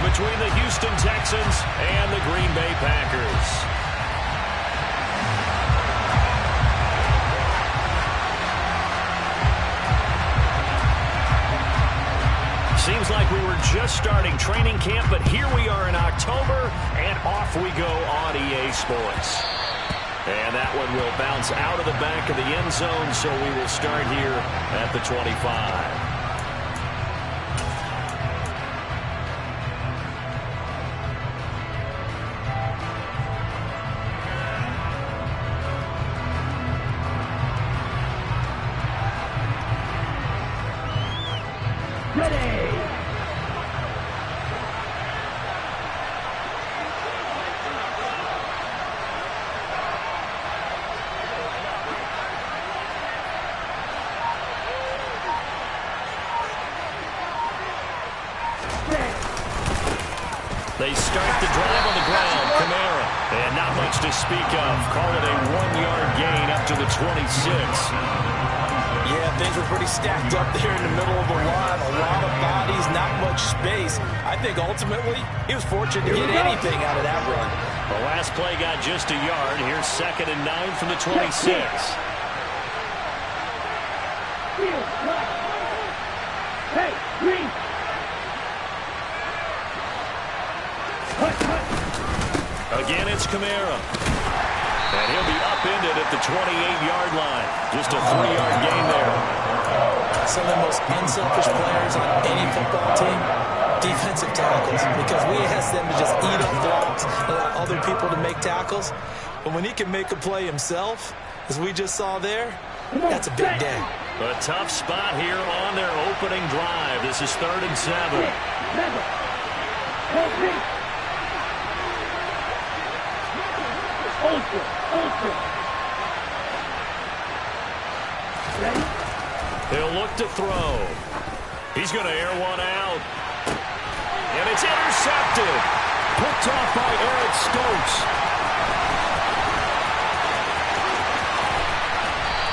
between the Houston Texans and the Green Bay Packers. Seems like we were just starting training camp, but here we are in October, and off we go on EA Sports. And that one will bounce out of the back of the end zone, so we will start here at the 25. They start the drive on the ground. Kamara. And not much to speak of. Call it a 1-yard gain up to the 26. Yeah, things were pretty stacked up there in the middle of the line. A lot of bodies, not much space. I think ultimately he was fortunate to get anything out of that run. The last play got just a yard. Here's 2nd and 9 from the 26. Hey, Green. Again, it's Kamara. And he'll be upended at the 28-yard line. Just a 3-yard gain there. Some of the most unselfish players on any football team, defensive tackles, because we ask them to just eat up blocks and allow other people to make tackles. But when he can make a play himself, as we just saw there, that's a big day. A tough spot here on their opening drive. This is 3rd and 7. He'll look to throw. He's going to air one out. And it's intercepted. Picked off by Eric Stokes.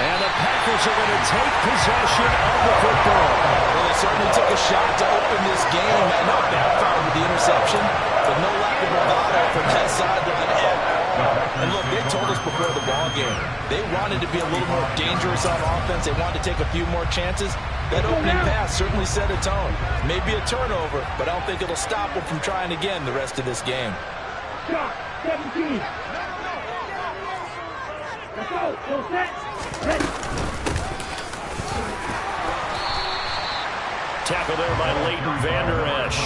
And the Packers are going to take possession of the football. Well, they certainly took a shot to open this game. I know backfired with the interception, but no lack of bravado from that sideline at all. And look, they told us before the ball game, they wanted to be a little more dangerous on offense. They wanted to take a few more chances. That opening pass certainly set a tone. Maybe a turnover, but I don't think it'll stop them from trying again the rest of this game. Shot, 17. Let's go. Full set. Ready. Tackle there by Leighton Vander Esch.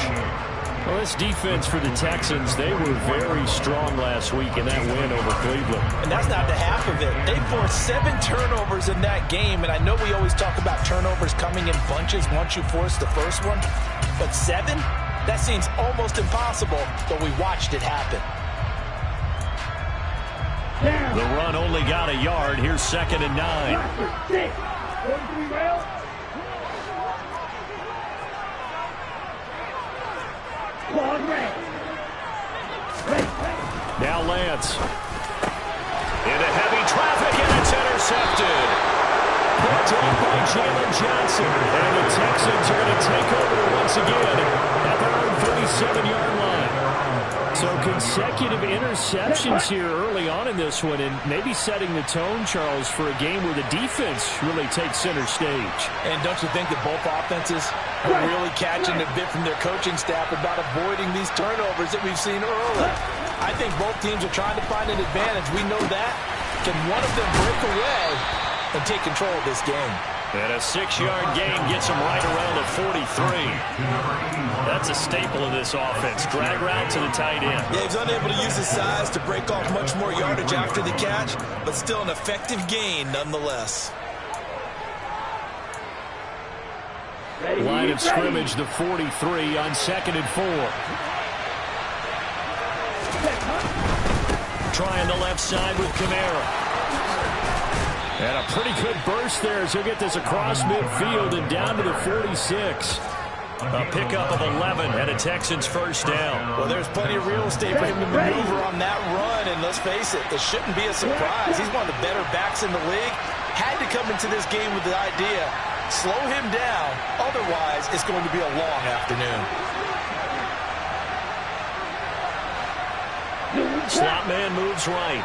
Well, this defense for the Texans, they were very strong last week in that win over Cleveland. And that's not the half of it. They forced 7 turnovers in that game, and I know we always talk about turnovers coming in bunches once you force the first one, but 7? That seems almost impossible, but we watched it happen. The run only got a yard. Here's 2nd and 9. 6. 43 rail. Now Lance. Into heavy traffic, and it's intercepted. Picked off by Jalen Johnson. And the Texans are going to take over once again at their own 37-yard line. So consecutive interceptions here early on in this one, and maybe setting the tone, Charles, for a game where the defense really takes center stage. And don't you think that both offenses are really catching a bit from their coaching staff about avoiding these turnovers that we've seen early? I think both teams are trying to find an advantage. We know that. Can one of them break away and take control of this game? And a 6-yard gain gets him right around the 43. That's a staple of this offense. Drag route to the tight end. Yeah, he's unable to use his size to break off much more yardage after the catch, but still an effective gain nonetheless. Line of scrimmage, the 43 on 2nd and 4. Trying the left side with Kamara. And a pretty good burst there as he'll get this across midfield and down to the 46. A pickup of 11 and a Texans first down. Well, there's plenty of real estate for him to maneuver on that run, and let's face it, this shouldn't be a surprise. He's one of the better backs in the league. Had to come into this game with the idea, slow him down, otherwise it's going to be a long afternoon. Slot man moves right.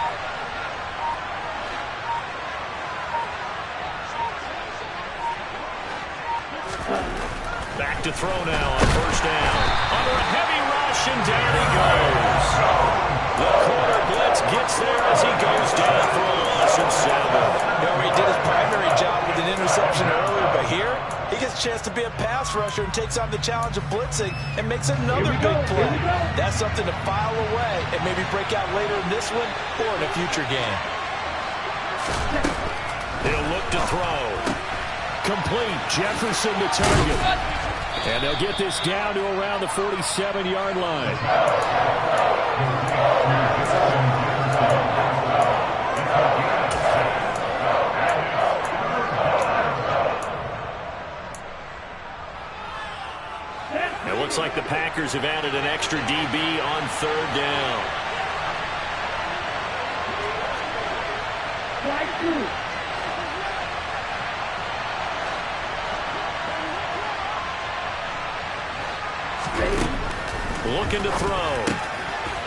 Back to throw now on first down. Under a heavy rush, and down he goes. The corner blitz gets there as he goes down for a loss of 7. He did his primary job with an interception earlier, but here he gets a chance to be a pass rusher and takes on the challenge of blitzing and makes another big play. That's something to file away and maybe break out later in this one or in a future game. He'll look to throw. Complete. Jefferson to target. And they'll get this down to around the 47-yard line. It looks like the Packers have added an extra DB on third down. Looking to throw.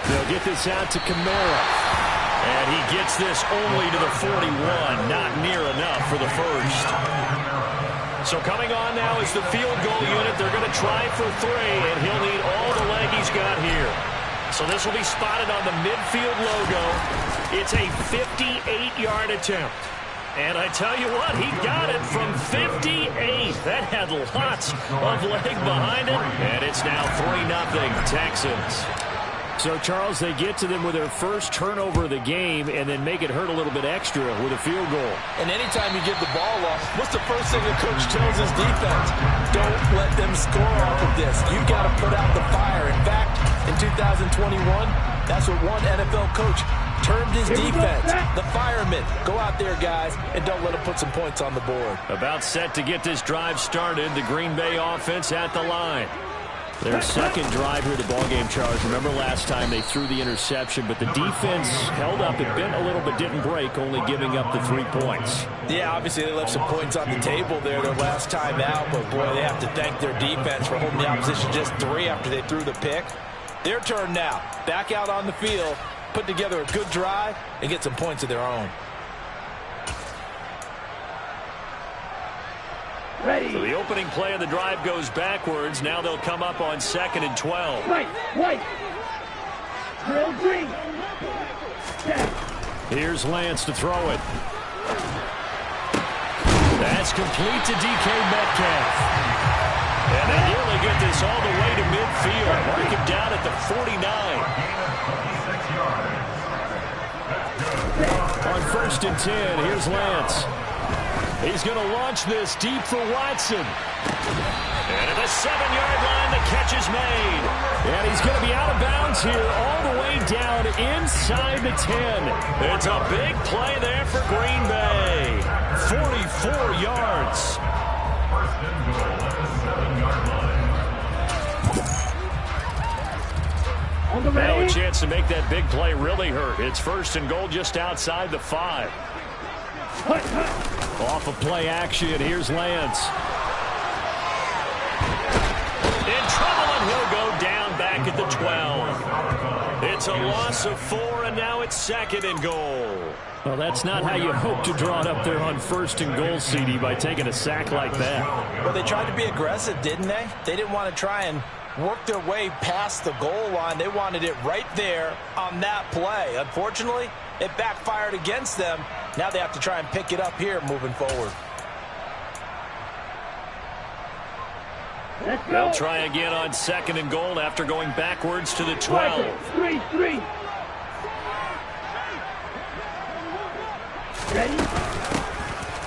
They'll get this out to Kamara. And he gets this only to the 41. Not near enough for the first. So coming on now is the field goal unit. They're going to try for 3, and he'll need all the leg he's got here. So this will be spotted on the midfield logo. It's a 58-yard attempt. And I tell you what, he got it from 58. That had lots of leg behind it. And it's now 3-0 Texans. So, Charles, they get to them with their first turnover of the game and then make it hurt a little bit extra with a field goal. And anytime you give the ball off, what's the first thing the coach tells his defense? Don't let them score off of this. You've got to put out the fire. In fact, in 2021, that's what one NFL coach termed his defense, the firemen. Go out there, guys, and don't let them put some points on the board. About set to get this drive started. The Green Bay offense at the line. Their second drive here, the ballgame, Charles. Remember last time they threw the interception, but the defense held up and bent a little but didn't break, only giving up the 3 points. Yeah, obviously they left some points on the table there their last time out, but boy, they have to thank their defense for holding the opposition just 3 after they threw the pick. Their turn now. Back out on the field, put together a good drive, and get some points of their own. Ready. So the opening play of the drive goes backwards. Now they'll come up on 2nd and 12. White. Drill green. Here's Lance to throw it. That's complete to DK Metcalf. And they nearly get this all the way to midfield. Mark him down at the 49. On 1st and 10, here's Lance. He's going to launch this deep for Watson. And at the 7-yard line, the catch is made. And he's going to be out of bounds here all the way down inside the 10. It's a big play there for Green Bay. 44 yards. Now a chance to make that big play really hurt. It's 1st and goal just outside the 5. Off of play action, here's Lance. In trouble, and he'll go down back at the 12. It's a loss of 4, and now it's 2nd and goal. Well, that's not how you hope to draw it up there on 1st and goal, CD, by taking a sack like that. Well, they tried to be aggressive, didn't they? They didn't want to try and work their way past the goal line. They wanted it right there on that play. Unfortunately, it backfired against them. Now they have to try and pick it up here moving forward. They'll try again on 2nd and goal after going backwards to the 12. 3. Ready?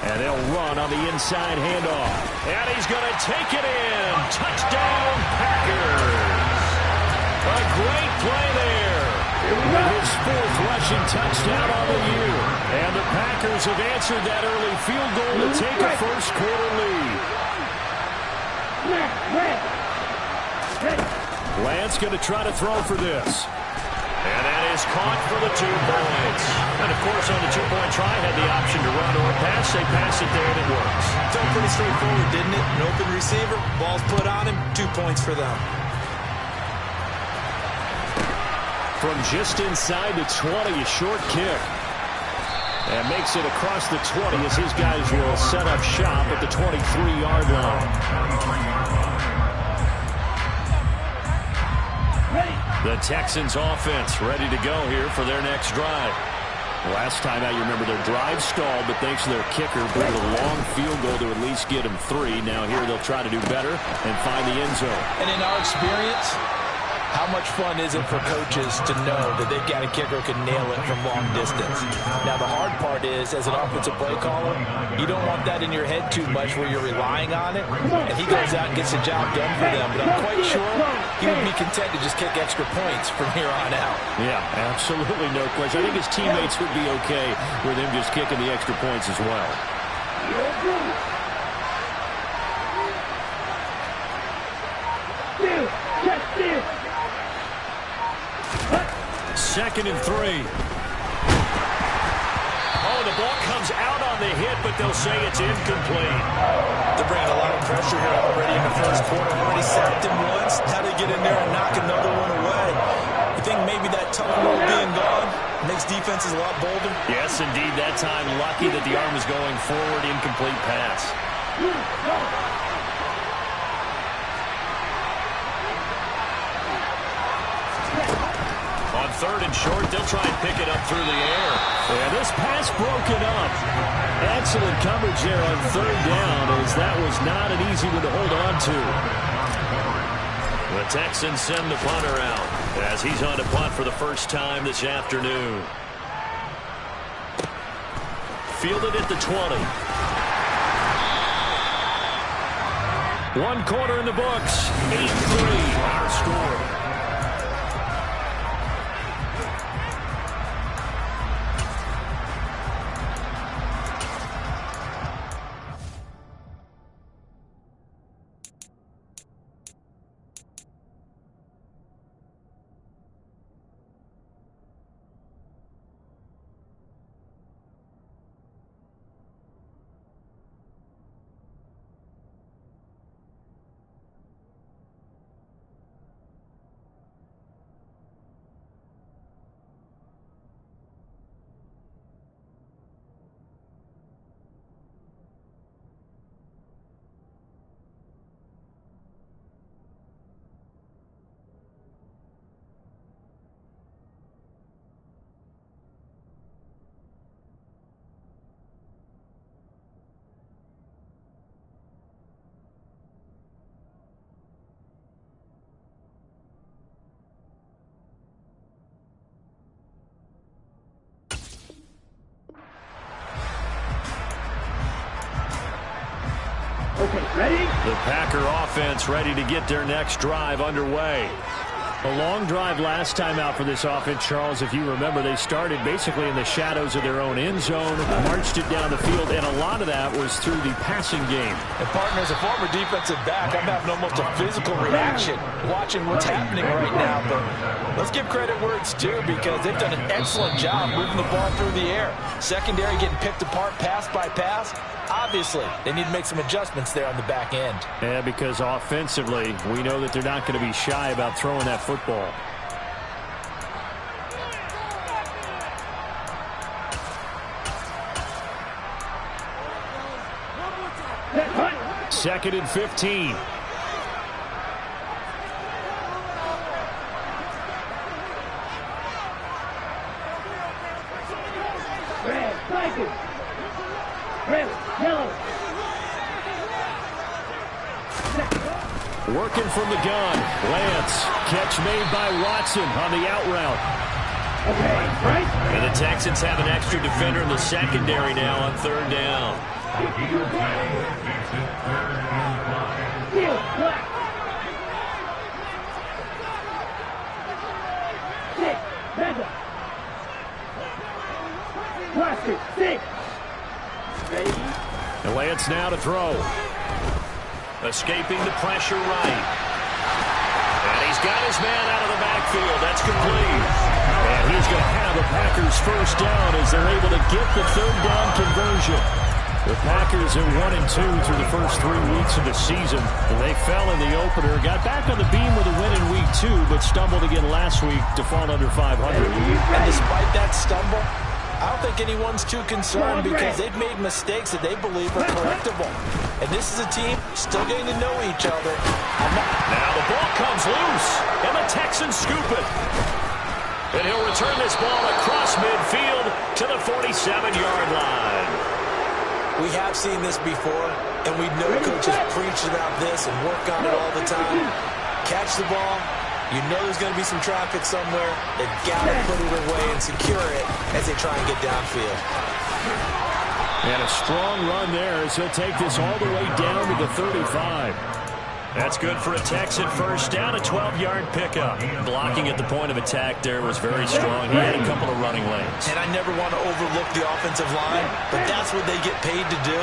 And they'll run on the inside handoff. And he's going to take it in. Touchdown, Packers. A great play there. With his 4th rushing touchdown on the year. And the Packers have answered that early field goal to take a first quarter lead. Lance going to try to throw for this. And that is caught for the 2 points. And, of course, on the 2-point try, had the option to run or pass. They pass it there, and it works. Felt pretty straightforward, didn't it? An open receiver, ball's put on him, 2 points for them. From just inside the 20, a short kick. And makes it across the 20 as his guys will set up shop at the 23-yard line. The Texans offense ready to go here for their next drive. Last time out, you remember their drive stalled, but thanks to their kicker, blew a long field goal to at least get them 3. Now here they'll try to do better and find the end zone. And in our experience, how much fun is it for coaches to know that they've got a kicker who can nail it from long distance? Now, the hard part is, as an offensive play caller, you don't want that in your head too much where you're relying on it, and he goes out and gets the job done for them. But I'm quite sure he would be content to just kick extra points from here on out. Yeah, absolutely no question. I think his teammates would be okay with him just kicking the extra points as well. Second and 3. Oh, the ball comes out on the hit, but they'll say it's incomplete. They're bringing a lot of pressure here already in the first quarter. Already sacked him once. How do they get in there and knock another one away? You think maybe that tunnel roll being gone makes defenses a lot bolder? Yes, indeed. That time, lucky that the arm was going forward. Incomplete pass. On third and short, they'll try and pick it up through the air. Yeah, this pass broken up. Excellent coverage there on third down, as that was not an easy one to hold on to. The Texans send the punter out as he's on to punt for the first time this afternoon. Fielded at the 20. 1 quarter in the books. 8-3 our score. Okay, ready? The Packer offense ready to get their next drive underway. A long drive last time out for this offense, Charles. If you remember, they started basically in the shadows of their own end zone, marched it down the field, and a lot of that was through the passing game. And, partner, as a former defensive back, I'm having almost a physical reaction watching what's happening right now. But let's give credit where it's due, because they've done an excellent job moving the ball through the air. Secondary getting picked apart pass by pass. Obviously, they need to make some adjustments there on the back end. Yeah, because offensively, we know that they're not going to be shy about throwing that football. Second and 15. Red, blanket. Red, yellow. Working from the gun. Lance. Catch made by Watson on the out route. Okay, right. And the Texans have an extra defender in the secondary now on third down. Deal, black. 6, Mega. Plastic, 6. Ready? And Lance now to throw. Escaping the pressure right. And he's got his man out of the backfield. That's complete. And he's going to have the Packers first down as they're able to get the third down conversion. The Packers are 1-2 through the first 3 weeks of the season. They fell in the opener, got back on the beam with a win in week 2, but stumbled again last week to fall under 500. And despite that stumble, I don't think anyone's too concerned because they've made mistakes that they believe are correctable. And this is a team still getting to know each other. Now the ball comes loose, and the Texans scoop it. And he'll return this ball across midfield to the 47-yard line. We have seen this before, and we know coaches preach about this and work on it all the time. Catch the ball. You know there's going to be some traffic somewhere. They've got to put it away and secure it as they try and get downfield. And a strong run there as he'll take this all the way down to the 35. That's good for a Texan first down, a 12-yard pickup. Blocking at the point of attack there was very strong. He had a couple of running lanes. And I never want to overlook the offensive line, but that's what they get paid to do.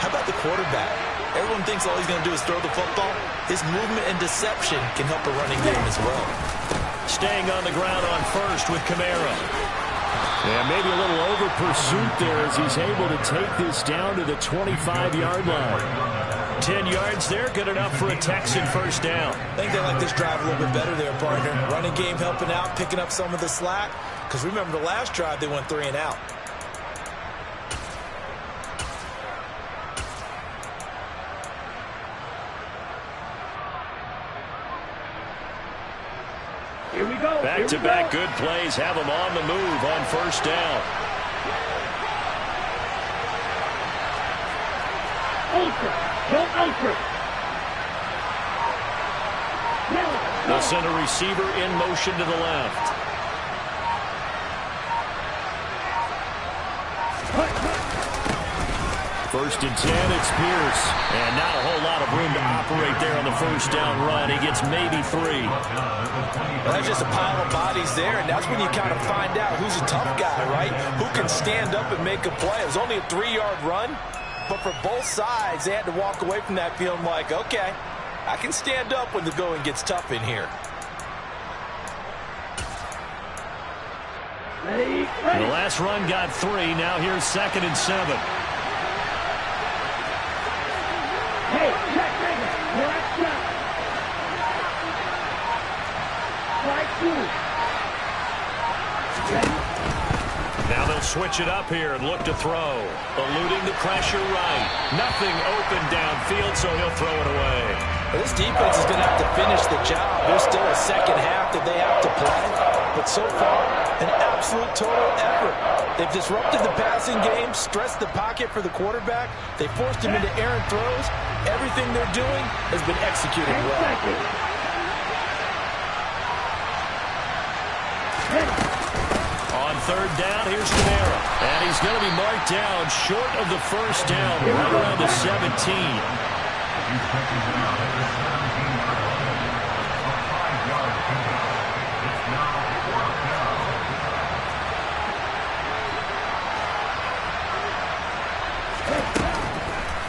How about the quarterback? Everyone thinks all he's going to do is throw the football. His movement and deception can help a running game as well. Staying on the ground on first with Kamara. And maybe a little over pursuit there as he's able to take this down to the 25-yard line. 10 yards there, good enough for a Texan first down. I think they like this drive a little bit better there, partner. Running game helping out, picking up some of the slack. Because remember the last drive, they went 3 and out. Here we go. Back-to-back good plays have them on the move on first down. Ultra. Don't ultra. They'll send a receiver in motion to the left. First and 10, it's Pierce. And not a whole lot of room to operate there on the first down run. He gets maybe 3. Well, that's just a pile of bodies there, and that's when you kind of find out who's a tough guy, right? Who can stand up and make a play. It was only a 3-yard run, but for both sides, they had to walk away from that feeling like, okay, I can stand up when the going gets tough in here. Ready. The last run got 3. Now here's 2nd and 7. Hey, check, Black shot. Strike 2. Ready. Now they'll switch it up here and look to throw. Eluding the pressure right. Nothing open downfield, so he'll throw it away. Well, this defense is going to have to finish the job. There's still a second half that they have to play. But so far, an absolute total effort. They've disrupted the passing game, stressed the pocket for the quarterback. They forced him into errant throws. Everything they're doing has been executed well. On third down, here's Kamara. And he's going to be marked down short of the first down, right around the 17.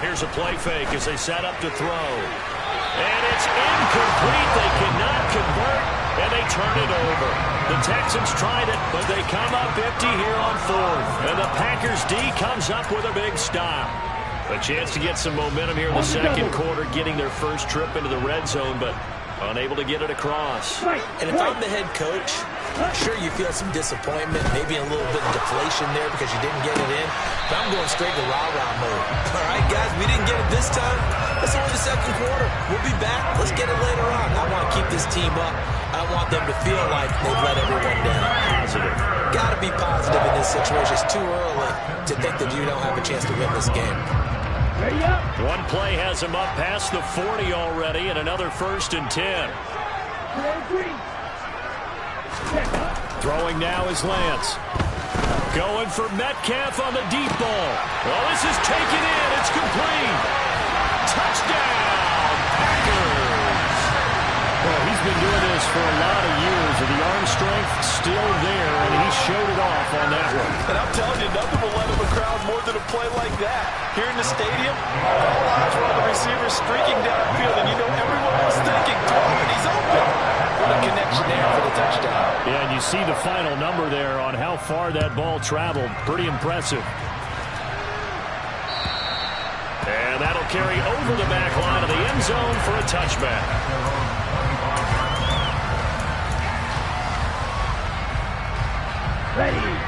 Here's a play fake as they set up to throw. And it's incomplete. They cannot convert, and they turn it over. The Texans tried it, but they come up empty here on 4th. And the Packers D comes up with a big stop. A chance to get some momentum here in the second quarter, getting their first trip into the red zone, but unable to get it across. And if I'm the head coach, sure you feel some disappointment, maybe a little bit of deflation there because you didn't get it in. But I'm going straight to rah-rah mode. All right, guys, we didn't get it this time. It's only the second quarter. We'll be back. Let's get it later on. I want to keep this team up. I want them to feel like they've let everyone down. Positive. Got to be positive in this situation. It's too early to think that you don't have a chance to win this game. Ready up. One play has him up past the 40 already, and another 1st and 10. Throwing now is Lance. Going for Metcalf on the deep ball. Well, this is taken in. It's complete. Touchdown, Packers. Well, he's been doing this for a lot of years, and the arm strength still there, and he showed it off on that one. And I'm telling you, nothing will let him a crowd more than a play like that. Here in the stadium, all eyes were on the receiver streaking downfield, and you know everyone was thinking, throw him, and he's open. What a connection there for the touchdown. Yeah, and you see the final number there on how far that ball traveled. Pretty impressive. will carry over the back line of the end zone for a touchback.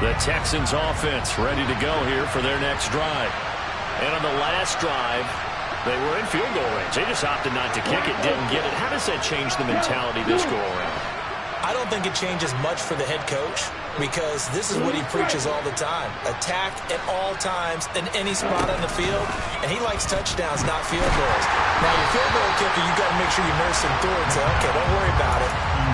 The Texans offense ready to go here for their next drive. And on the last drive, they were in field goal range. They just opted not to kick it, didn't get it. How does that change the mentality this go around? I don't think it changes much for the head coach because this is what he preaches all the time. Attack at all times in any spot on the field, and he likes touchdowns, not field goals. Now, your field goal kicker, you got to make sure you nurse him through and say, okay, don't worry about it.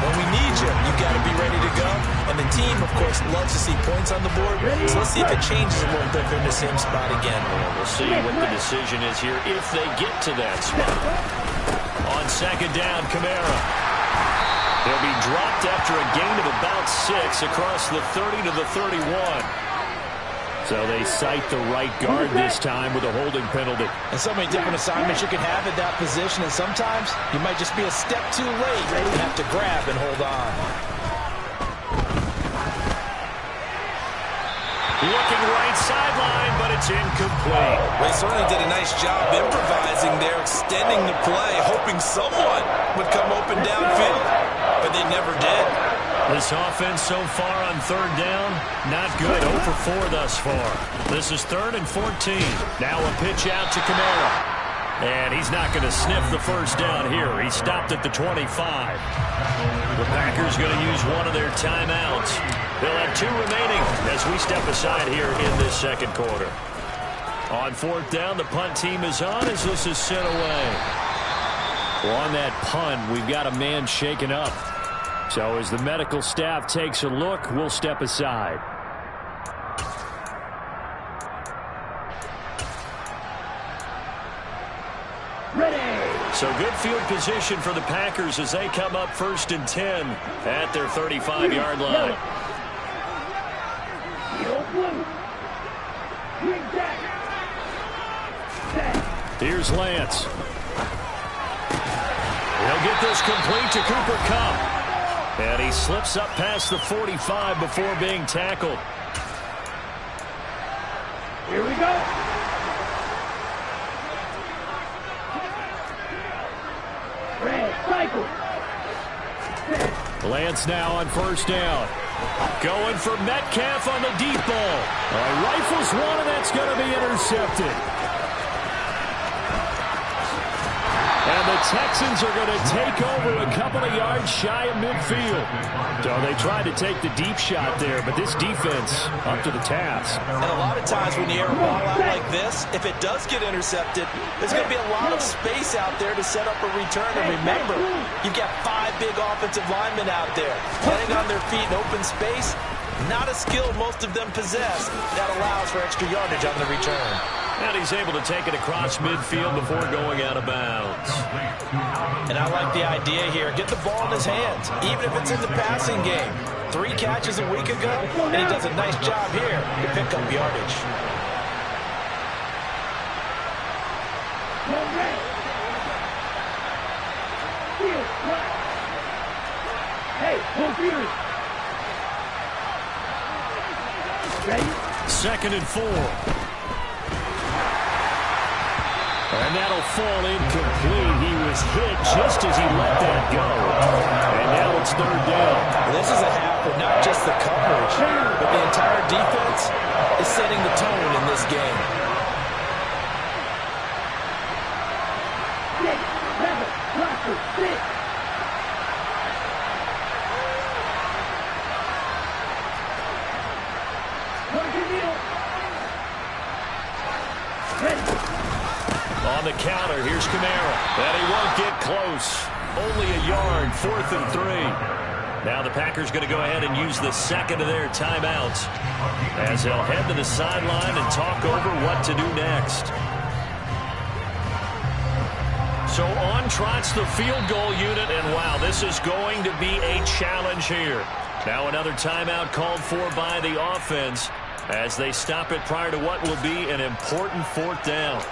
When we need you, you got to be ready to go. And the team, of course, loves to see points on the board. So let's see if it changes a little bit in the same spot again. We'll see what the decision is here if they get to that spot. On second down, Kamara. He'll be dropped after a gain of about 6 across the 30 to the 31. So they cite the right guard this time with a holding penalty. And so many different assignments you can have at that position, and sometimes you might just be a step too late and have to grab and hold on. Looking right sideline, but it's incomplete. They certainly did a nice job improvising there, extending the play, hoping someone would come open downfield, but they never did. This offense so far on third down, not good. 0 for 4 thus far. This is 3rd and 14. Now a pitch out to Kamara. And he's not going to sniff the first down here. He stopped at the 25. The Packers going to use one of their timeouts. They'll have 2 remaining as we step aside here in this second quarter. On 4th down, the punt team is on as this is sent away. Well, on that punt, we've got a man shaken up. So as the medical staff takes a look, we'll step aside. So good field position for the Packers as they come up 1st and 10 at their 35-yard line. Here's Lance. He'll get this complete to Cooper Kupp. And he slips up past the 45 before being tackled. Here we go. Lance now on 1st down. Going for Metcalf on the deep ball. Rifles one, and that's going to be intercepted. And the Texans are going to take over a couple of yards shy of midfield. So they tried to take the deep shot there, but this defense up to the task. And a lot of times when you air a ball out like this, if it does get intercepted, there's going to be a lot of space out there to set up a return. And remember, you've got 5 big offensive linemen out there. Playing on their feet in open space, not a skill most of them possess. That allows for extra yardage on the return. And he's able to take it across midfield before going out of bounds. And I like the idea here. Get the ball in his hands, even if it's in the passing game. 3 catches a week ago, and he does a nice job here to pick up yardage. Hey, computers. Ready? 2nd and 4. And that'll fall incomplete. He was hit just as he let that go. And now it's 3rd down. This is a half where not just the coverage, but the entire defense is setting the tone in this game. 6, 7, blocker, 6. On the counter, here's Kamara. And he won't get close. Only a yard, 4th and 3. Now the Packers going to go ahead and use the 2nd of their timeouts as they'll head to the sideline and talk over what to do next. So on trots the field goal unit, and wow, this is going to be a challenge here. Now another timeout called for by the offense as they stop it prior to what will be an important 4th down.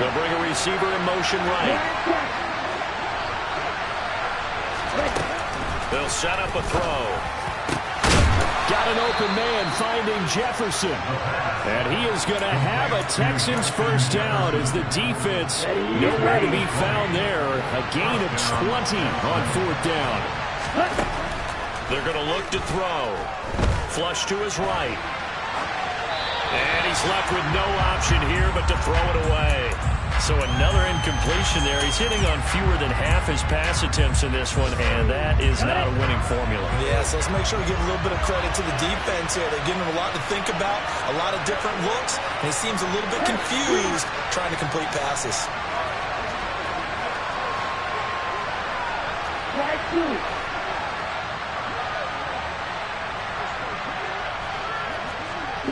They'll bring a receiver in motion right. They'll set up a throw. Got an open man finding Jefferson. And he is going to have a Texans first down as the defense nowhere to be found there. A gain of 20 on fourth down. They're going to look to throw. Flush to his right. And he's left with no option here but to throw it away. So another incompletion there. He's hitting on fewer than half his pass attempts in this one, and that is not a winning formula. Yeah, so let's make sure we give a little bit of credit to the defense here. They're giving him a lot to think about, a lot of different looks, and he seems a little bit confused trying to complete passes. Right two.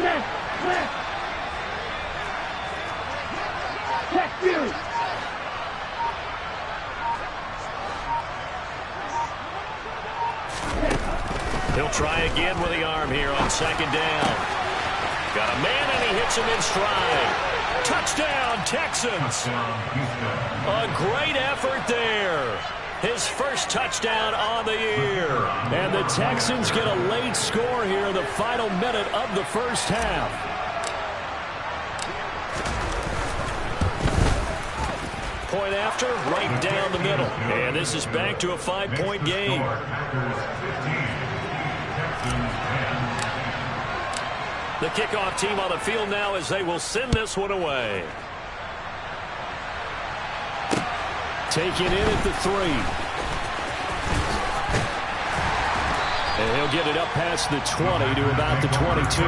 Left. Check two. He'll try again with the arm here on second down. Got a man, and he hits him in stride. Touchdown, Texans. A great effort there. His first touchdown on the year. And the Texans get a late score here in the final minute of the first half. Point after, right down the middle. And this is back to a 5-point game. The kickoff team on the field now as they will send this one away. Taken in at the 3. And he'll get it up past the 20 to about the 22.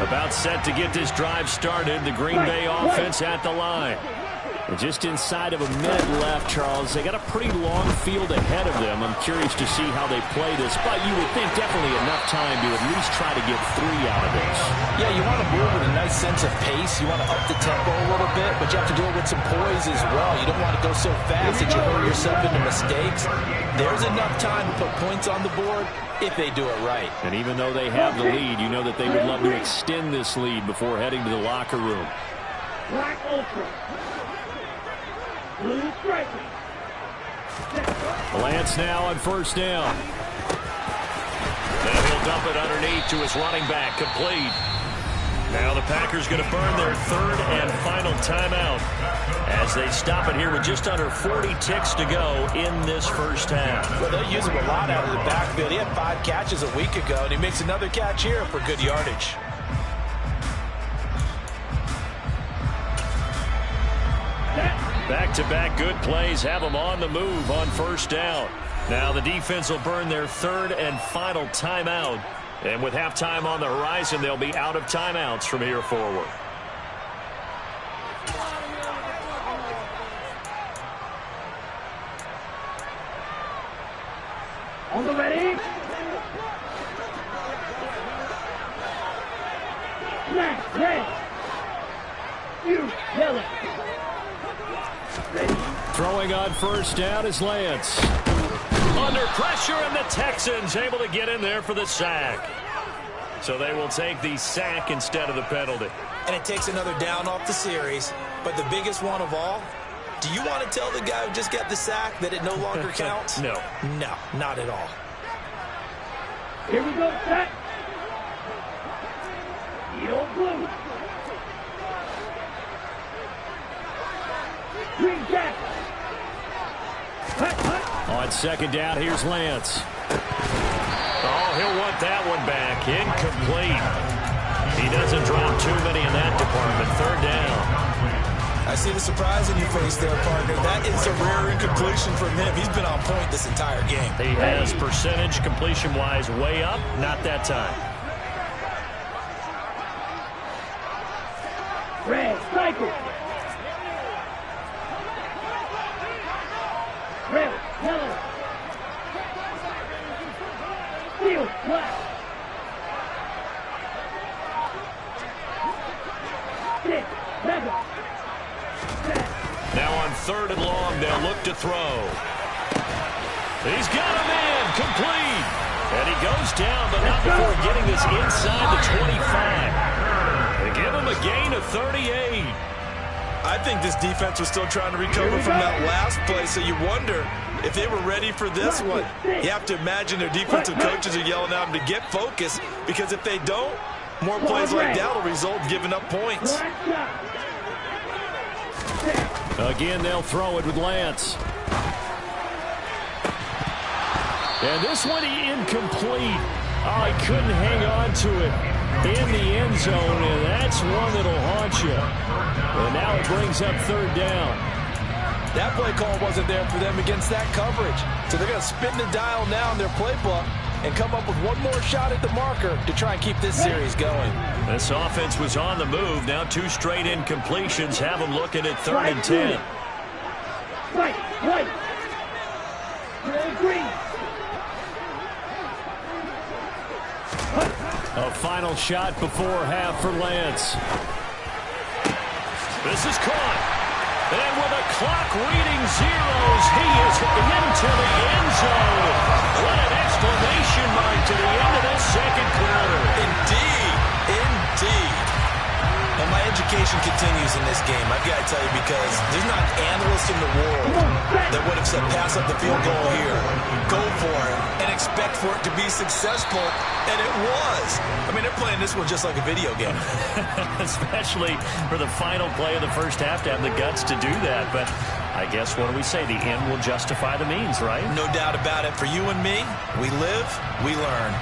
About set to get this drive started. The Green Bay offense at the line. And just inside of a minute left, Charles. They got a pretty long field ahead of them. I'm curious to see how they play this. But you would think definitely enough time to at least try to get 3 out of this. Yeah, you want to move with a nice sense of pace. You want to up the tempo a little bit, but you have to do it with some poise as well. You don't want to go so fast that you hurt yourself into mistakes. There's enough time to put points on the board if they do it right. And even though they have the lead, you know that they would love to extend this lead before heading to the locker room. Black Ultra. Blue striking. Lance now on first down. Then he'll dump it underneath to his running back, complete. Now the Packers going to burn their third and final timeout as they stop it here with just under 40 ticks to go in this first half. Well, they'll use him a lot out of the backfield. He had 5 catches a week ago, and he makes another catch here for good yardage. Back-to-back good plays have them on the move on first down. Now the defense will burn their third and final timeout. And with halftime on the horizon, they'll be out of timeouts from here forward. On the ready. Snap, red. You, yellow. Ready. Throwing on first down is Lance. Under pressure, and the Texans able to get in there for the sack. So they will take the sack instead of the penalty. And it takes another down off the series. But the biggest one of all, do you want to tell the guy who just got the sack that it no longer counts? No. No, not at all. Here we go, set. Yellow, blue. Green jack. On second down, here's Lance. Oh, he'll want that one back. Incomplete. He doesn't drop too many in that department. Third down. I see the surprise in your face there, partner. That is a rare incompletion from him. He's been on point this entire game. He has percentage completion-wise way up. Not that time. Red, cycle. Red, yellow. Steel, black. Stick, mega. Set. Now on 3rd and long, they'll look to throw. He's got him in, complete. And he goes down, but not before getting this inside the 25. They give him a gain of 38. I think this defense was still trying to recover from that last play, so you wonder if they were ready for this one. You have to imagine their defensive coaches are yelling at them to get focused, because if they don't, more plays like that will result in giving up points. Again, they'll throw it with Lance. And this one incomplete. Oh, he couldn't hang on to it in the end zone, and that's one that'll haunt you. And now it brings up 3rd down. That play call wasn't there for them against that coverage. So they're going to spin the dial now in their playbook and come up with one more shot at the marker to try and keep this series going. This offense was on the move. Now 2 straight incompletions have them looking at 3rd and 10. Right. Green. A final shot before half for Lance. This is caught. And with a clock reading zeros, he is into the end zone. What an exclamation mark to the end of this 2nd quarter. Indeed. And my education continues in this game, I've got to tell you, because there's not an analyst in the world that would have said pass up the field goal here, go for it, and expect for it to be successful, and it was. I mean, they're playing this one just like a video game. Especially for the final play of the first half to have the guts to do that. But I guess, what do we say? The end will justify the means, right? No doubt about it. For you and me, we live, we learn.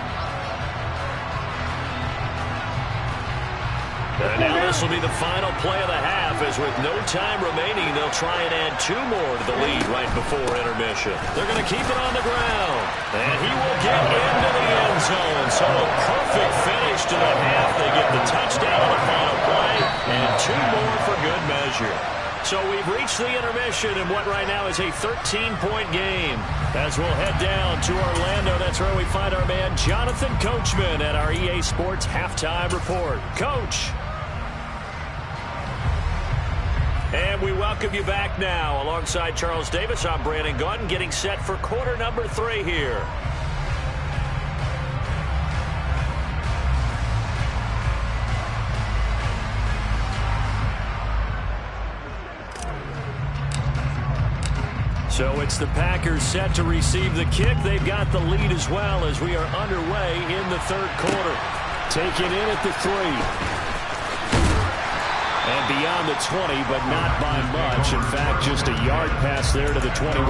And now this will be the final play of the half, as with no time remaining, they'll try and add 2 more to the lead right before intermission. They're going to keep it on the ground. And he will get into the end zone. So a perfect finish to the half. They get the touchdown on the final play, and 2 more for good measure. So we've reached the intermission in what right now is a 13-point game. As we'll head down to Orlando, that's where we find our man Jonathan Coachman at our EA Sports Halftime Report. Coach. And we welcome you back now. Alongside Charles Davis, I'm Brandon Gaudin, getting set for quarter number 3 here. So it's the Packers set to receive the kick. They've got the lead as well as we are underway in the 3rd quarter. Taken in at the 3. And beyond the 20, but not by much. In fact, just a yard pass there to the 21.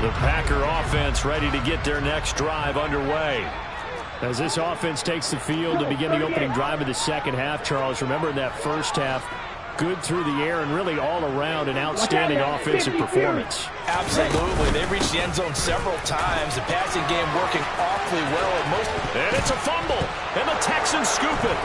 The Packer offense ready to get their next drive underway. As this offense takes the field to begin the opening drive of the 2nd half, Charles, remember in that first half, good through the air and really all around an outstanding offensive performance. Absolutely. They've reached the end zone several times. The passing game working awfully well at most. And it's a fumble. And the Texans scoop it.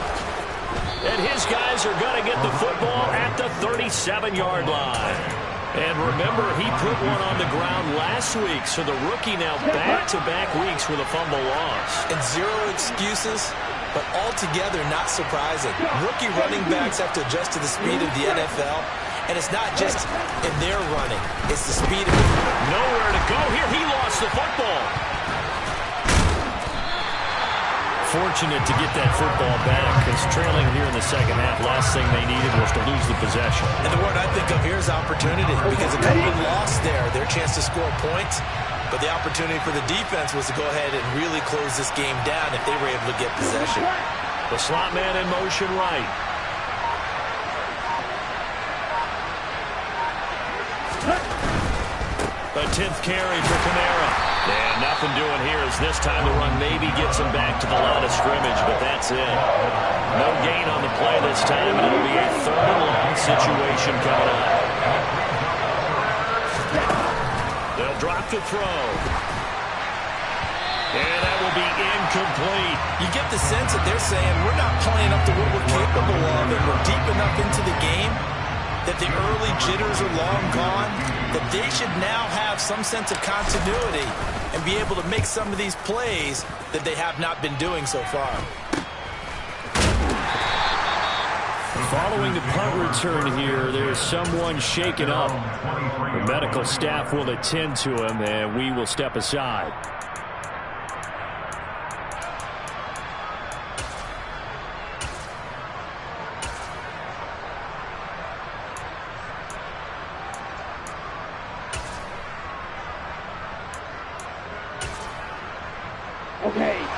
And his guys are going to get the football at the 37-yard line. And remember, he put one on the ground last week, so the rookie now back-to-back weeks with a fumble loss. And 0 excuses, but altogether not surprising. Rookie running backs have to adjust to the speed of the NFL, and it's not just in their running, it's the speed of it. Nowhere to go here. He lost the football. Fortunate to get that football back, because trailing here in the 2nd half, last thing they needed was to lose the possession. And the word I think of here is opportunity, because it could have been lost there, their chance to score points. But the opportunity for the defense was to go ahead and really close this game down if they were able to get possession. The slot man in motion right. A 10th carry for Kamara. And nothing doing here as this time the run maybe gets him back to the line of scrimmage, but that's it. No gain on the play this time, and it'll be a 3rd and long situation coming up. They'll drop the throw. And that will be incomplete. You get the sense that they're saying we're not playing up to what we're capable of, and we're deep enough into the game that the early jitters are long gone. that they should now have some sense of continuity and be able to make some of these plays that they have not been doing so far. Following the punt return here, there's someone shaken up. The medical staff will attend to him, and we will step aside.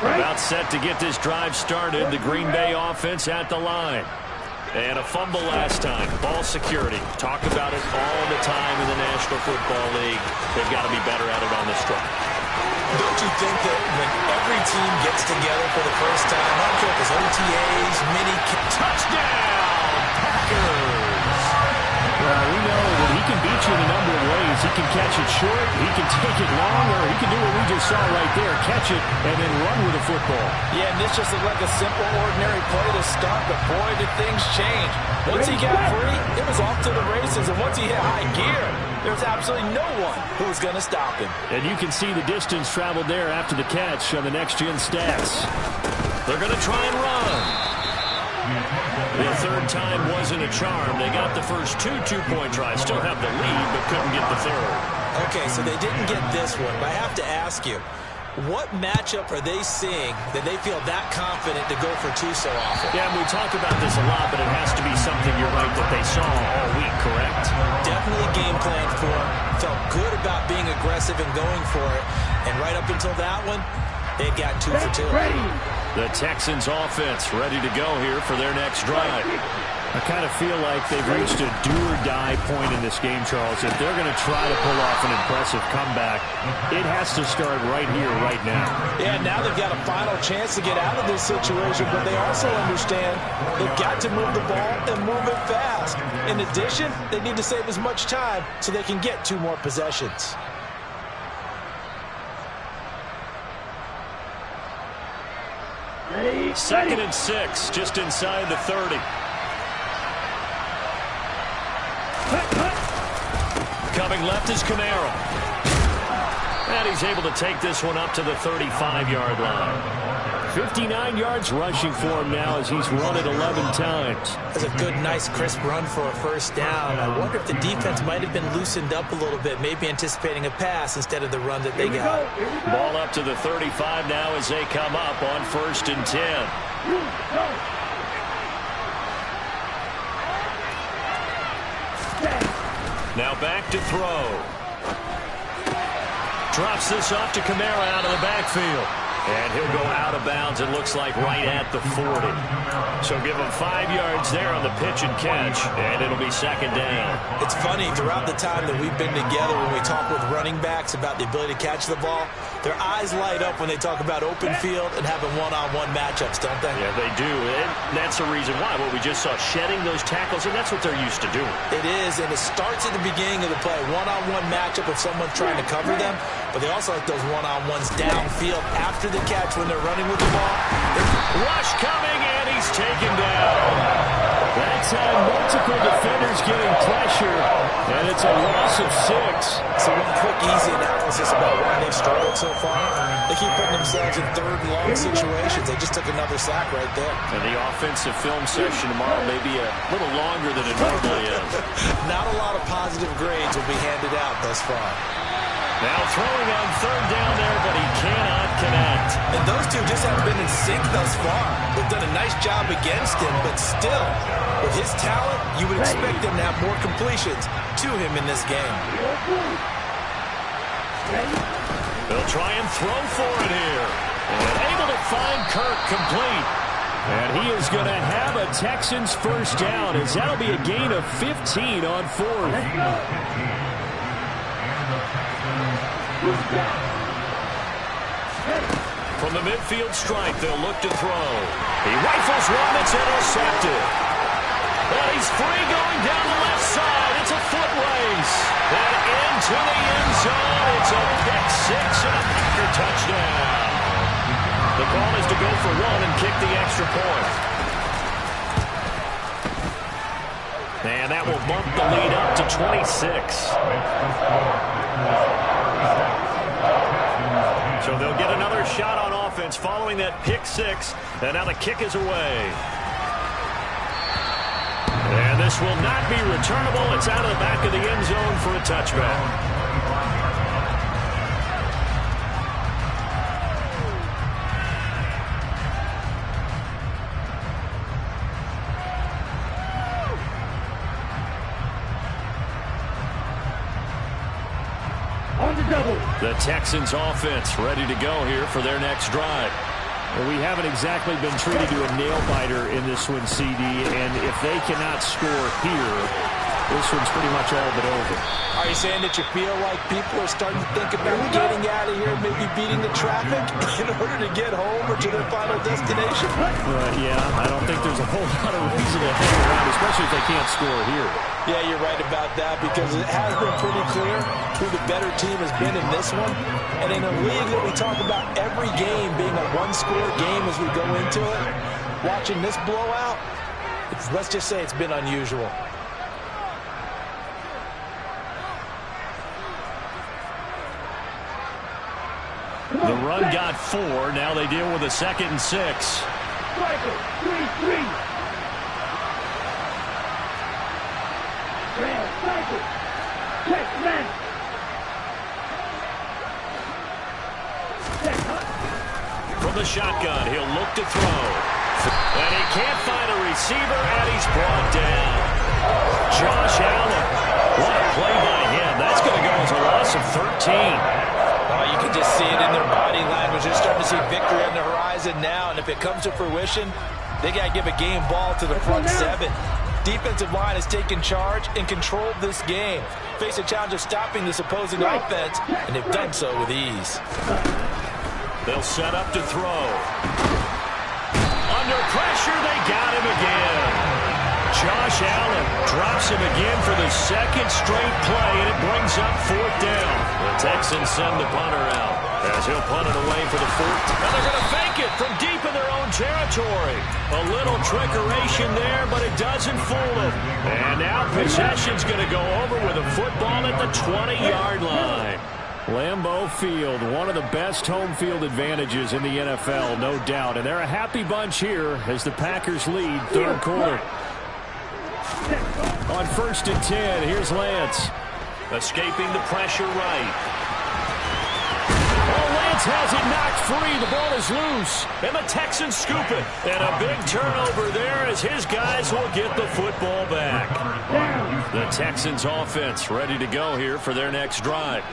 About set to get this drive started. The Green Bay offense at the line. And a fumble last time. Ball security. Talk about it all the time in the National Football League. They've got to be better at it on this drive. Don't you think that when every team gets together for the first time, I don't care if it's OTAs, mini... Touchdown, Packers! Well, we know that he can beat you in a number of ways. He can catch it short, he can take it long, or he can do what we just saw right there, catch it and then run with the football. Yeah, and this just looked like a simple, ordinary play to start, but boy, did things change. Once he got free, it was off to the races, and once he hit high gear, there's absolutely no one who was going to stop him. And you can see the distance traveled there after the catch on the next-gen stats. They're going to try and run. The third time wasn't a charm. They got the first two-point tries. Still have the lead, but couldn't get the third. Okay, so they didn't get this one, but I have to ask you, what matchup are they seeing that they feel that confident to go for two so often? Yeah, and we talk about this a lot, but it has to be something, you're right, that they saw all week, correct? Definitely game plan for it. Felt good about being aggressive and going for it. And right up until that one, they got 2 for 2. The Texans offense ready to go here for their next drive. I kind of feel like they've reached a do-or-die point in this game, Charles. If they're going to try to pull off an impressive comeback, it has to start right here, right now. Yeah, now they've got a final chance to get out of this situation, but they also understand they've got to move the ball and move it fast. In addition, they need to save as much time so they can get 2 more possessions. Second and 6, just inside the 30. Coming left is Camaro. And he's able to take this one up to the 35-yard line. 59 yards rushing for him now as he's run it 11 times. That's a good, nice, crisp run for a first down. I wonder if the defense might have been loosened up a little bit, maybe anticipating a pass instead of the run that they got. Ball up to the 35 now as they come up on 1st and 10. Now back to throw. Drops this off to Kamara out of the backfield. And he'll go out of bounds, it looks like, right at the 40. So give him 5 yards there on the pitch and catch, and it'll be 2nd down. It's funny, throughout the time that we've been together, when we talk with running backs about the ability to catch the ball, their eyes light up when they talk about open field and having one-on-one matchups, don't they? Yeah, they do. And that's the reason why. What we just saw, shedding those tackles, and that's what they're used to doing. It is, and it starts at the beginning of the play. One-on-one matchup if someone's trying to cover them, but they also like those one-on-ones downfield after the catch when they're running with the ball. Rush coming, and he's taken down. That time, multiple defenders getting pressure, and it's a loss of 6. So one quick, easy analysis about why they've struggled so far. They keep putting themselves in 3rd and long situations. They just took another sack right there. And the offensive film session tomorrow may be a little longer than it normally is. Not a lot of positive grades will be handed out thus far. Now throwing on 3rd down there, but he cannot connect. And those two just haven't been in sync thus far. They've done a nice job against him, but still, with his talent, you would expect him to have more completions to him in this game. They'll try and throw for it here. And able to find Kirk complete. And he is going to have a Texans first down, as that'll be a gain of 15 on 4th. From the midfield stripe, they'll look to throw. He rifles one that's intercepted. And he's free going down the left side. It's a foot race. And into the end zone. It's a pick 6 and a Packer touchdown. The call is to go for 1 and kick the extra point. And that will bump the lead up to 26. So they'll get another shot on offense following that pick six. And now the kick is away. And this will not be returnable. It's out of the back of the end zone for a touchback. The Texans offense ready to go here for their next drive. Well, we haven't exactly been treated to a nail-biter in this one, CD, and if they cannot score here, this one's pretty much all but over. Are you saying that you feel like people are starting to think about getting out of here, maybe beating the traffic in order to get home or to their final destination? Yeah, I don't think there's a whole lot of reason to hang around, especially if they can't score here. Yeah, you're right about that because it has been pretty clear who the better team has been in this one. And in a league that we talk about every game being a one-score game as we go into it, watching this blowout, let's just say it's been unusual. The run got 4. Now they deal with a 2nd and 6. Striker, 3-3. Striker, check, man. From the shotgun, he'll look to throw. And he can't find a receiver, and he's brought down. Josh Allen. What a play by him. That's going to go as a loss of 13. Oh, you can just see it in their body language. They're starting to see victory on the horizon now, and if it comes to fruition, they got to give a game ball to the front 7. Defensive line has taken charge and controlled this game. Face a challenge of stopping this opposing offense, and they've done so with ease. They'll set up to throw. Under pressure, they got him again. Josh Allen drops him again for the 2nd straight play, and it brings up 4th down. The Texans send the punter out as he'll punt it away for the 4th. And they're going to fake it from deep in their own territory. A little trickeration there, but it doesn't fool them. And now possession's going to go over with a football at the 20-yard line. Lambeau Field, one of the best home field advantages in the NFL, no doubt. And they're a happy bunch here as the Packers lead 3rd quarter. On 1st and 10, here's Lance. Escaping the pressure right. Oh, Lance has it knocked free. The ball is loose. And the Texans scoop it. And a big turnover there as his guys will get the football back. The Texans offense ready to go here for their next drive.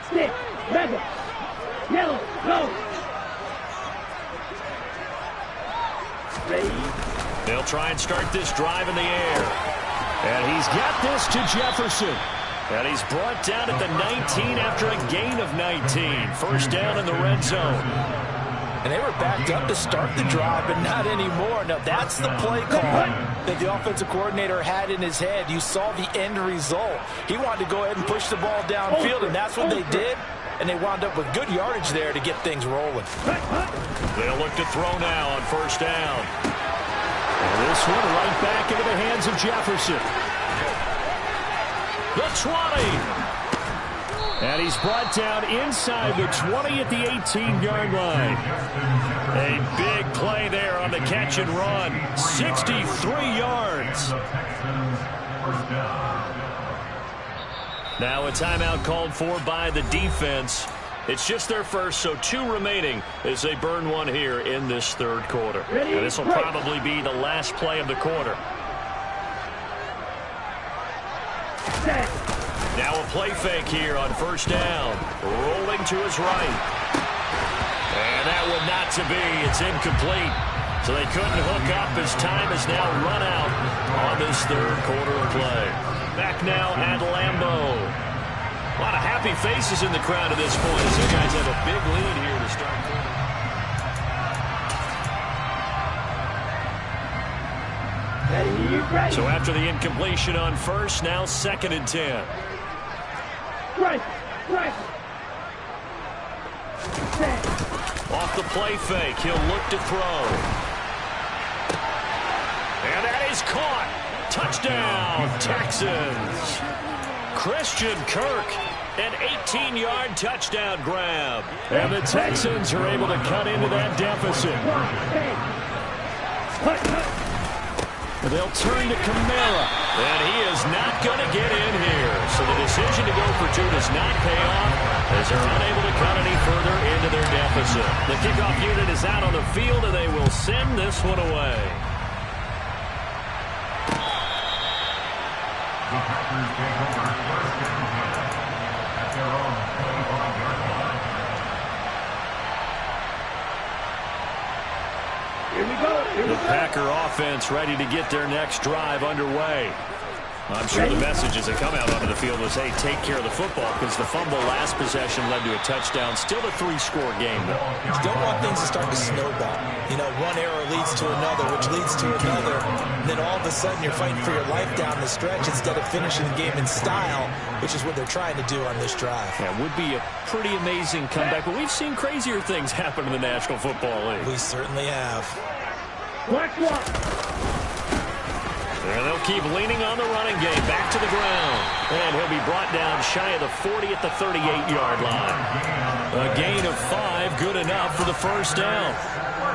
Stick, red, yellow, go. They'll try and start this drive in the air. And he's got this to Jefferson. And he's brought down at the 19 after a gain of 19. 1st down in the red zone. And they were backed up to start the drive, but not anymore. Now, that's the play call that the offensive coordinator had in his head. You saw the end result. He wanted to go ahead and push the ball downfield, and that's what they did. And they wound up with good yardage there to get things rolling. They'll look to throw now on 1st down. And this one right back into the hands of Jefferson. The 20. And he's brought down inside the 20 at the 18-yard line. A big play there on the catch and run. 63 yards. Now a timeout called for by the defense. It's just their first, so 2 remaining as they burn one here in this 3rd quarter. And this will probably be the last play of the quarter. Now a play fake here on 1st down. Rolling to his right. And that one not to be. It's incomplete. So they couldn't hook up as time has now run out on this 3rd quarter of play. Back now at Lambeau. A lot of happy faces in the crowd at this point as you guys have a big lead here to start. So after the incompletion on 1st, now 2nd and 10. Off the play fake, he'll look to throw. And that is caught. Touchdown, Texans. Christian Kirk, an 18-yard touchdown grab. And the Texans are able to cut into that deficit. They'll turn to Kamara. And he is not going to get in here. So the decision to go for 2 does not pay off as they're unable to cut any further into their deficit. The kickoff unit is out on the field, and they will send this one away. The Packers take over first and 10 at their own 25-yard line. Here we go. The Packer offense ready to get their next drive underway. I'm sure the messages that come out onto the field was, hey, take care of the football, because the fumble last possession led to a touchdown. Still a 3-score game, though. You don't want things to start to snowball. You know, one error leads to another, which leads to another. And then all of a sudden you're fighting for your life down the stretch instead of finishing the game in style, which is what they're trying to do on this drive. Yeah, would be a pretty amazing comeback, but we've seen crazier things happen in the National Football League. We certainly have. Watch one. And they'll keep leaning on the running game. Back to the ground. And he'll be brought down shy of the 40 at the 38-yard line. A gain of 5, good enough for the first down.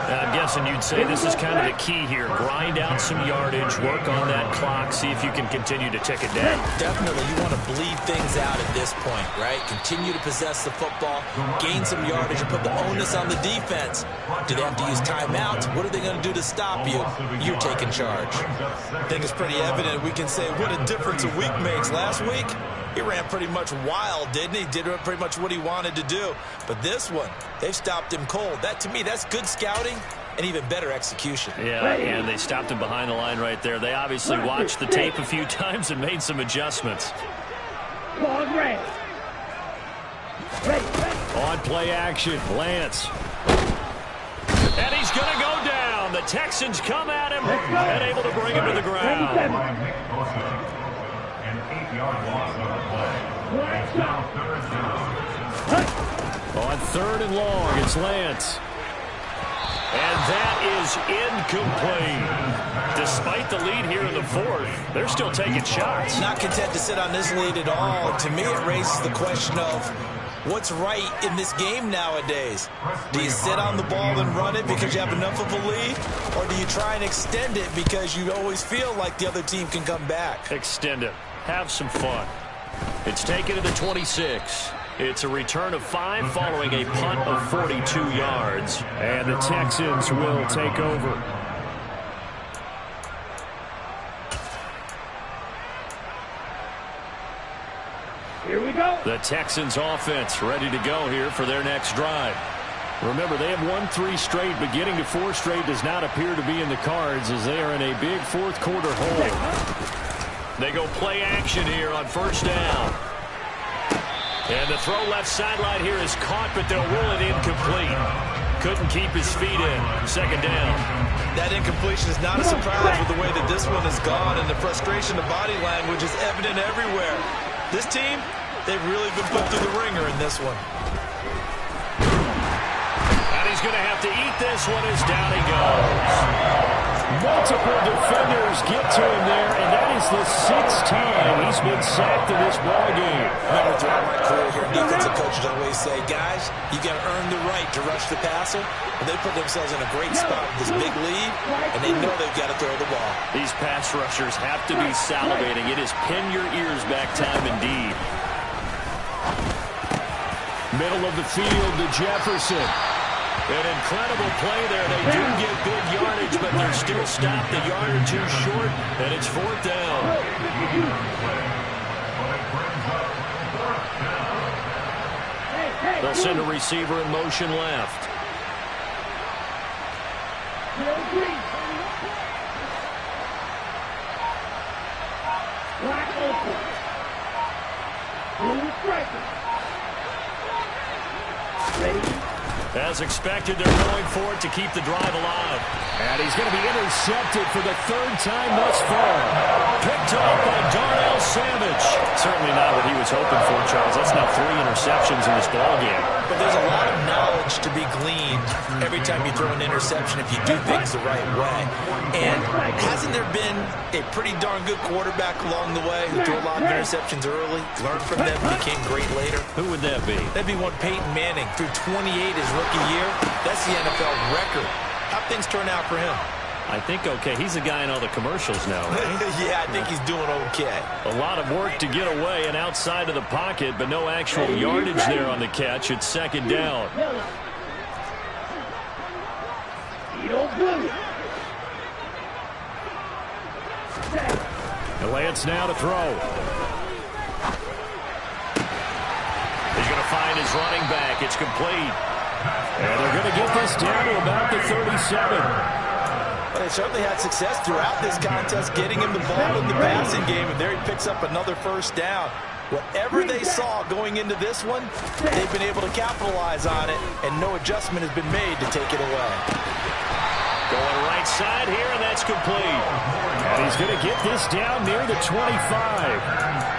I'm guessing you'd say this is kind of the key here. Grind out some yardage, work on that clock, see if you can continue to tick it down. Definitely, you want to bleed things out at this point, right? Continue to possess the football, gain some yardage, and put the onus on the defense. Do they have to use timeouts? What are they going to do to stop you? You're taking charge. I think it's pretty evident. We can say what a difference a week makes. Last week, he ran pretty much wild, didn't he? Did pretty much what he wanted to do. But this one, they've stopped him cold. That, to me, that's good scouting and even better execution. Yeah, and they stopped him behind the line right there. They obviously watched the tape a few times and made some adjustments. Ball ready. Ready. On play action, Lance. And he's going to go down. The Texans come at him and able to bring him to the ground. An 8-yard loss on the play. It's now third down. On 3rd and long, it's Lance. And that is incomplete. Despite the lead here in the 4th, they're still taking shots. Not content to sit on this lead at all. To me, it raises the question of what's right in this game nowadays. Do you sit on the ball and run it because you have enough of a lead? Or do you try and extend it because you always feel like the other team can come back? Extend it. Have some fun. It's taken to the 26. It's a return of 5 following a punt of 42 yards. And the Texans will take over. Here we go. The Texans offense ready to go here for their next drive. Remember, they have won 3 straight, but getting to 4 straight does not appear to be in the cards as they are in a big 4th quarter hole. They go play action here on 1st down. And the throw left sideline here is caught, but they'll rule it incomplete. Couldn't keep his feet in. 2nd down. That incompletion is not a surprise with the way that this one has gone, and the frustration of body language is evident everywhere. This team, they've really been put through the ringer in this one. And he's going to have to eat this one as down he goes. Multiple defenders get to him there, and that is the 6th time he's been sacked in this ballgame. Remember, throughout my career here, defensive coaches always say, guys, you got to earn the right to rush the passer. And they put themselves in a great spot with this big lead, and they know they've got to throw the ball. These pass rushers have to be salivating. It is pin your ears back time indeed. Middle of the field to Jefferson. An incredible play there. They do get good yardage, but they're still stopped a yard or 2 short, and it's 4th down. They'll send a receiver in motion left. Wide open. Blue striker. Ready. And As expected, they're going for it to keep the drive alive. And he's going to be intercepted for the third time thus far. Picked off by Darnell Savage. Certainly not what he was hoping for, Charles. That's now 3 interceptions in this ballgame. But there's a lot of knowledge to be gleaned every time you throw an interception if you do things the right way. And hasn't there been a pretty darn good quarterback along the way who threw a lot of interceptions early, learned from them, became great later? Who would that be? That'd be one Peyton Manning. Threw 28 his rookie year. That's the NFL record. How'd things turn out for him? I think okay. He's a guy in all the commercials now, right? Yeah, I think he's doing okay. A lot of work to get away and outside of the pocket, but no actual yardage there on the catch. It's second down. And Lance now to throw. He's going to find his running back. It's complete. And they're going to get this down to about the 37. They certainly had success throughout this contest, getting him the ball in the passing game, and there he picks up another first down. Whatever they saw going into this one, they've been able to capitalize on it, and no adjustment has been made to take it away. Going right side here, and that's complete. And he's going to get this down near the 25.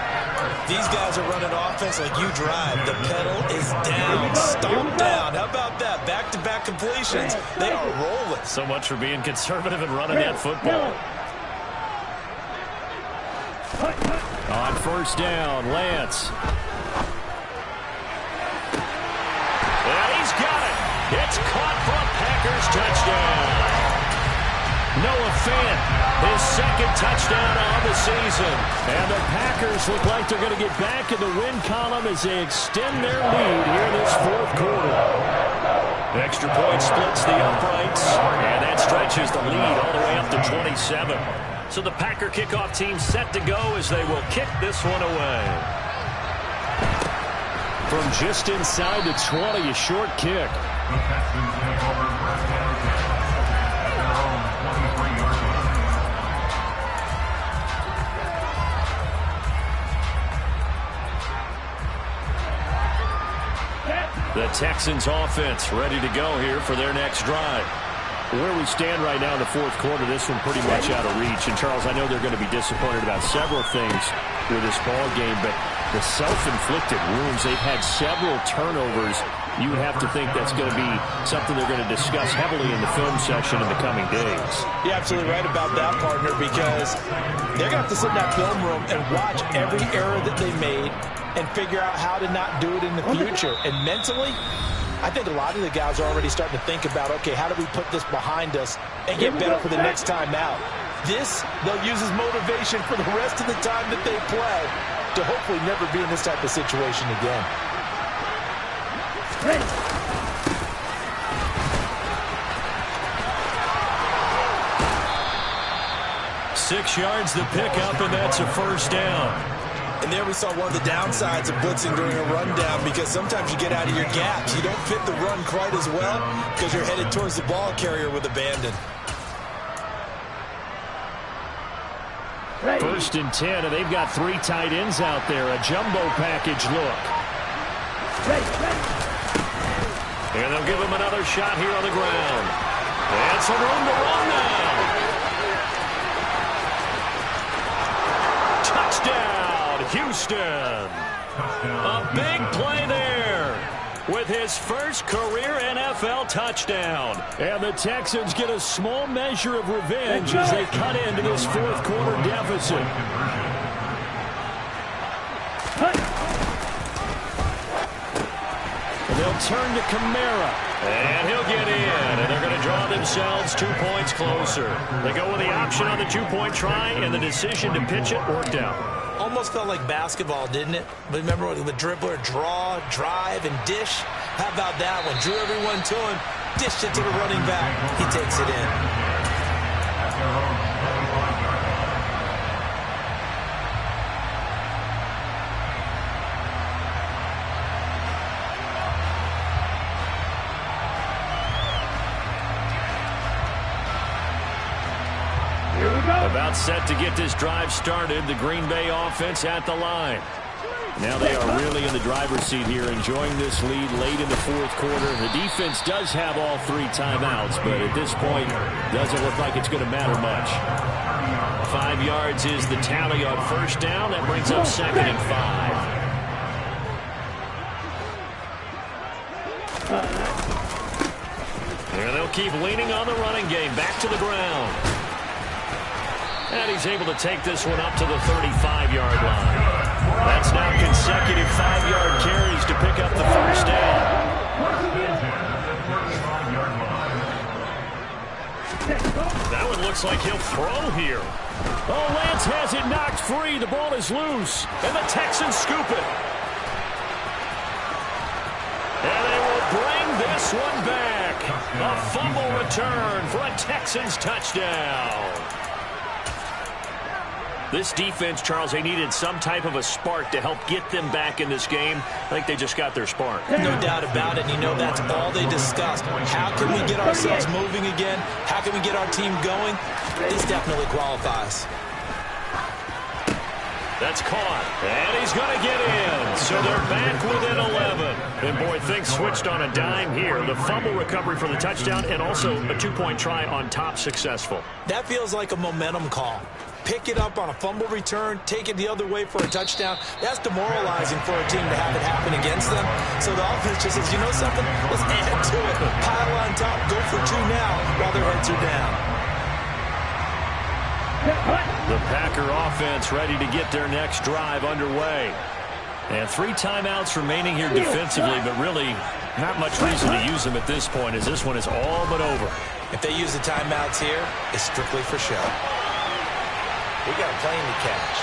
These guys are running offense like you drive. The pedal is down, stomp down. How about that? Back-to-back completions. They are rolling. So much for being conservative and running that football. On first down, Lance. And he's got it. It's caught for a Packers touchdown. Noah Fant, his second touchdown of the season. And the Packers look like they're going to get back in the win column as they extend their lead here in this fourth quarter. Extra point splits the uprights, and that stretches the lead all the way up to 27. So the Packer kickoff team set to go as they will kick this one away. From just inside the 20, a short kick. The Texans take over first down at their own 23-yard line. The Texans offense ready to go here for their next drive. Where we stand right now in the fourth quarter, this one pretty much out of reach. And, Charles, I know they're going to be disappointed about several things with this ball game, but the self-inflicted wounds, they've had several turnovers. You would have to think that's going to be something they're going to discuss heavily in the film section in the coming days. You're absolutely right about that, partner, because they're going to have to sit in that film room and watch every error that they made and figure out how to not do it in the future. And mentally, I think a lot of the guys are already starting to think about, okay, how do we put this behind us and get better for the next time out? This, they'll use as motivation for the rest of the time that they play to hopefully never be in this type of situation again. 6 yards the pickup, and that's a first down. And there we saw one of the downsides of blitzing during a rundown, because sometimes you get out of your gaps. You don't fit the run quite as well because you're headed towards the ball carrier with abandon. First and 10, and they've got 3 tight ends out there. A jumbo package look. And they'll give him another shot here on the ground. And some room to run now. Touchdown, Houston. A big play there with his first career NFL touchdown. And the Texans get a small measure of revenge as they cut into this fourth quarter deficit. They'll turn to Kamara, and he'll get in, and they're going to draw themselves 2 points closer. They go with the option on the 2-point try, and the decision to pitch it worked out. Almost felt like basketball, didn't it? But remember with the dribbler, draw, drive, and dish? How about that one? Drew everyone to him, dished it to the running back. He takes it in. At their own 25-yard line. About set to get this drive started. The Green Bay offense at the line. Now they are really in the driver's seat here, enjoying this lead late in the fourth quarter. The defense does have all 3 timeouts, but at this point, doesn't look like it's going to matter much. 5 yards is the tally on first down. That brings up 2nd and 5. And they'll keep leaning on the running game. Back to the ground. And he's able to take this one up to the 35-yard line. That's now consecutive 5-yard carries to pick up the first down. That one looks like he'll throw here. Oh, Lance has it knocked free. The ball is loose. And the Texans scoop it. And they will bring this one back. A fumble return for a Texans touchdown. This defense, Charles, they needed some type of a spark to help get them back in this game. I think they just got their spark. No doubt about it. And you know that's all they discussed. How can we get ourselves moving again? How can we get our team going? This definitely qualifies. That's caught. And he's going to get in. So they're back within 11. And, boy, things switched on a dime here. The fumble recovery for the touchdown and also a 2-point try on top successful. That feels like a momentum call. Pick it up on a fumble return, take it the other way for a touchdown. That's demoralizing for a team to have it happen against them. So the offense just says, you know something? Let's add to it. Pile on top, go for 2 now while their heads are down. The Packer offense ready to get their next drive underway. And 3 timeouts remaining here defensively, but really not much reason to use them at this point as this one is all but over. If they use the timeouts here, it's strictly for show. We got a plane to catch.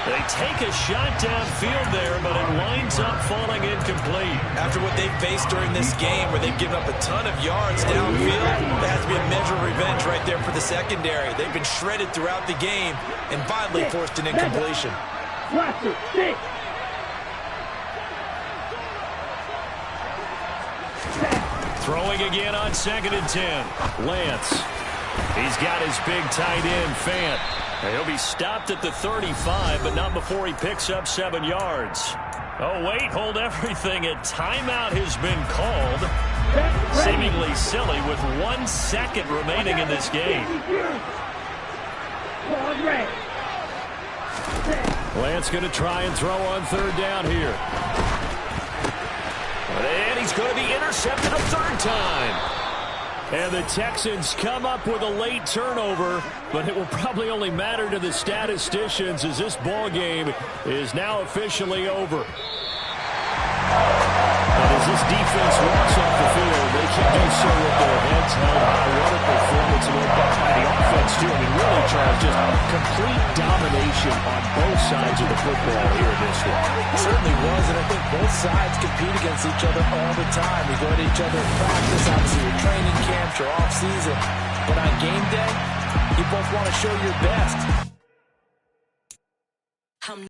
They take a shot downfield there, but it winds up falling incomplete. After what they've faced during this game where they've given up a ton of yards downfield, there has to be a measure of revenge right there for the secondary. They've been shredded throughout the game and finally forced an incompletion. Throwing again on 2nd and 10. Lance. He's got his big tight end, Fant. He'll be stopped at the 35, but not before he picks up 7 yards. Oh, wait, hold everything. A timeout has been called. Seemingly silly with 1 second remaining in this game. Lance going to try and throw on 3rd down here. And he's going to be intercepted a 3rd time. And the Texans come up with a late turnover, but it will probably only matter to the statisticians as this ball game is now officially over. And as this defense walks off the field, they can do so with their heads held high. What a performance by the offense, too. I mean, really, Charles, just complete domination on both sides of the football here in this one. It certainly was, and I think both sides compete against each other all the time. We go to each other in practice, obviously your training camps, your off-season. But on game day, you both want to show your best.